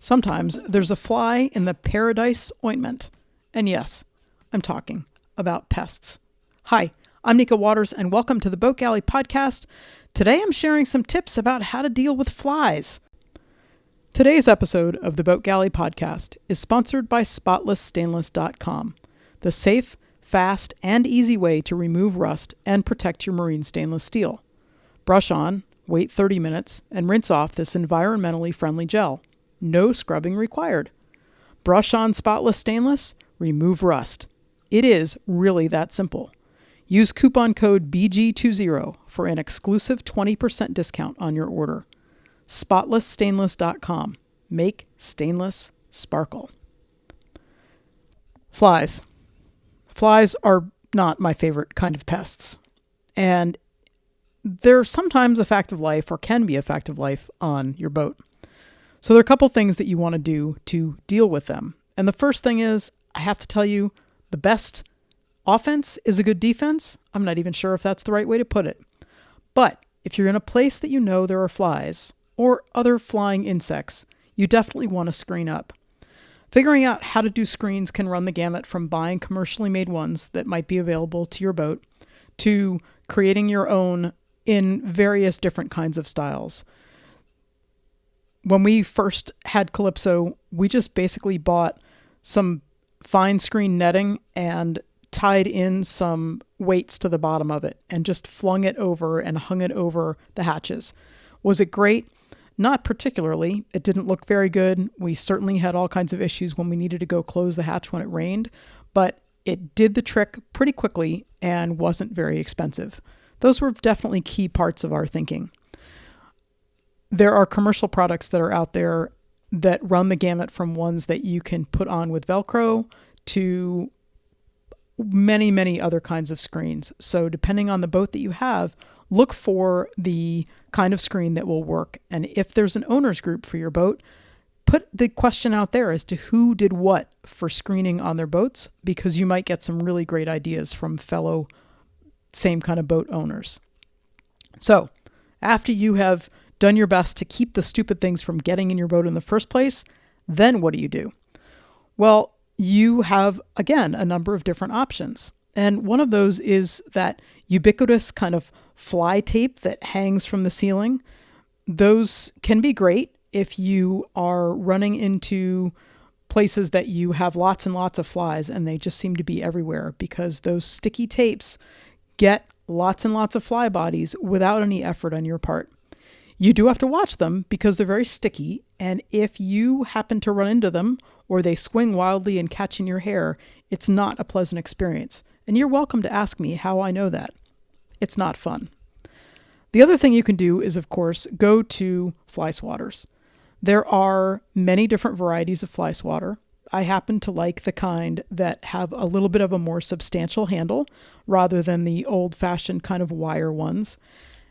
Sometimes there's a fly in the paradise ointment. And yes, I'm talking about pests. Hi, I'm Nika Waters, and welcome to the Boat Galley podcast. Today I'm sharing some tips about how to deal with flies. Today's episode of the Boat Galley podcast is sponsored by SpotlessStainless.com, the safe, fast, and easy way to remove rust and protect your marine stainless steel. Brush on, wait 30 minutes, and rinse off this environmentally friendly gel. No scrubbing required. Brush on Spotless Stainless, remove rust. It is really that simple. Use coupon code BG20 for an exclusive 20% discount on your order. SpotlessStainless.com. Make stainless sparkle. Flies. Flies are not my favorite kind of pests. And they're sometimes a fact of life, or can be a fact of life, on your boat. So there are a couple things that you want to do to deal with them. And the first thing is, I have to tell you, the best offense is a good defense. I'm not even sure if that's the right way to put it. But if you're in a place that you know there are flies or other flying insects, you definitely want to screen up. Figuring out how to do screens can run the gamut from buying commercially made ones that might be available to your boat to creating your own in various different kinds of styles. When we first had Calypso, we just basically bought some fine screen netting and tied in some weights to the bottom of it and just flung it over and hung it over the hatches. Was it great? Not particularly. It didn't look very good. We certainly had all kinds of issues when we needed to go close the hatch when it rained, but it did the trick pretty quickly and wasn't very expensive. Those were definitely key parts of our thinking. There are commercial products that are out there that run the gamut from ones that you can put on with Velcro to many, many other kinds of screens. So depending on the boat that you have, look for the kind of screen that will work. And if there's an owner's group for your boat, put the question out there as to who did what for screening on their boats, because you might get some really great ideas from fellow same kind of boat owners. So after you have done your best to keep the stupid things from getting in your boat in the first place, then what do? Well, you have, again, a number of different options. And one of those is that ubiquitous kind of fly tape that hangs from the ceiling. Those can be great if you are running into places that you have lots and lots of flies and they just seem to be everywhere, because those sticky tapes get lots and lots of fly bodies without any effort on your part. You do have to watch them because they're very sticky, and if you happen to run into them or they swing wildly and catch in your hair, it's not a pleasant experience. And you're welcome to ask me how I know that. It's not fun. The other thing you can do is, of course, go to fly swatters. There are many different varieties of fly swatter. I happen to like the kind that have a little bit of a more substantial handle rather than the old-fashioned kind of wire ones.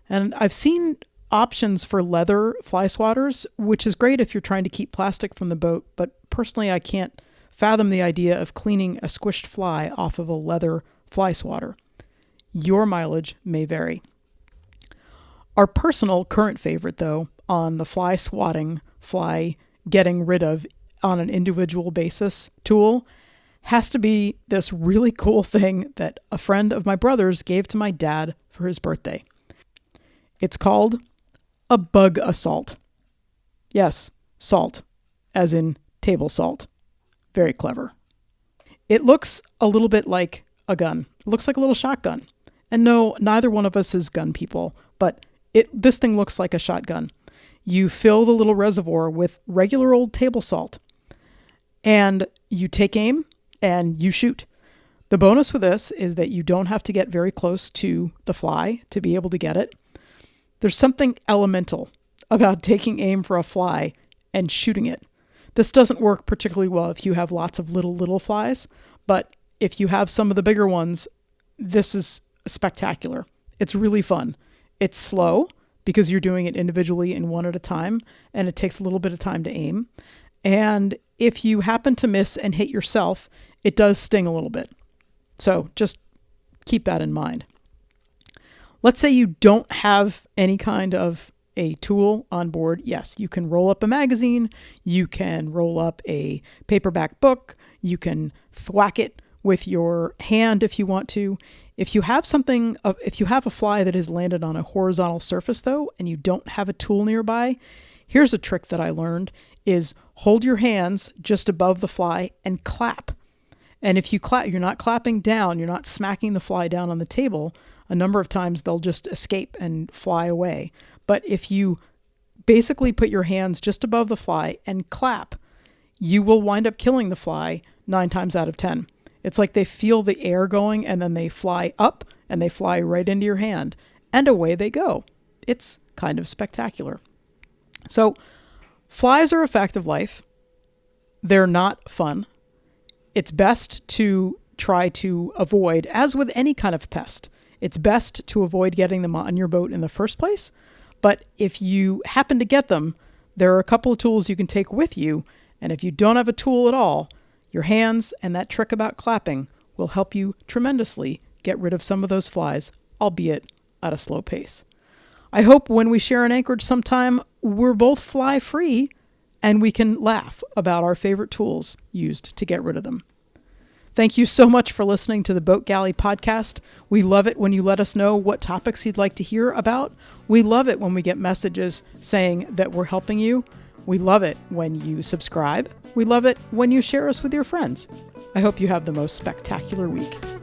And I've seen options for leather fly swatters, which is great if you're trying to keep plastic from the boat, but personally I can't fathom the idea of cleaning a squished fly off of a leather fly swatter. Your mileage may vary. Our personal current favorite, though, on the fly swatting, fly getting rid of on an individual basis tool, has to be this really cool thing that a friend of my brother's gave to my dad for his birthday. It's called a bug assault. Yes, salt, as in table salt. Very clever. It looks a little bit like a gun. It looks like a little shotgun. And no, neither one of us is gun people, but this thing looks like a shotgun. You fill the little reservoir with regular old table salt, and you take aim and you shoot. The bonus with this is that you don't have to get very close to the fly to be able to get it. There's something elemental about taking aim for a fly and shooting it. This doesn't work particularly well if you have lots of little flies, but if you have some of the bigger ones, this is spectacular. It's really fun. It's slow because you're doing it individually and one at a time, and it takes a little bit of time to aim. And if you happen to miss and hit yourself, it does sting a little bit. So just keep that in mind. Let's say you don't have any kind of a tool on board, yes, you can roll up a magazine, you can roll up a paperback book, you can thwack it with your hand if you want to. If you have a fly that has landed on a horizontal surface though, and you don't have a tool nearby, here's a trick that I learned is hold your hands just above the fly and clap. And if you clap, you're not clapping down, you're not smacking the fly down on the table. A number of times they'll just escape and fly away. But if you basically put your hands just above the fly and clap, you will wind up killing the fly 9 times out of 10. It's like they feel the air going and then they fly up and they fly right into your hand and away they go. It's kind of spectacular. So flies are a fact of life. They're not fun. It's best to try to avoid, as with any kind of pest, it's best to avoid getting them on your boat in the first place. But if you happen to get them, there are a couple of tools you can take with you. And if you don't have a tool at all, your hands and that trick about clapping will help you tremendously get rid of some of those flies, albeit at a slow pace. I hope when we share an anchorage sometime, we're both fly free and we can laugh about our favorite tools used to get rid of them. Thank you so much for listening to the Boat Galley podcast. We love it when you let us know what topics you'd like to hear about. We love it when we get messages saying that we're helping you. We love it when you subscribe. We love it when you share us with your friends. I hope you have the most spectacular week.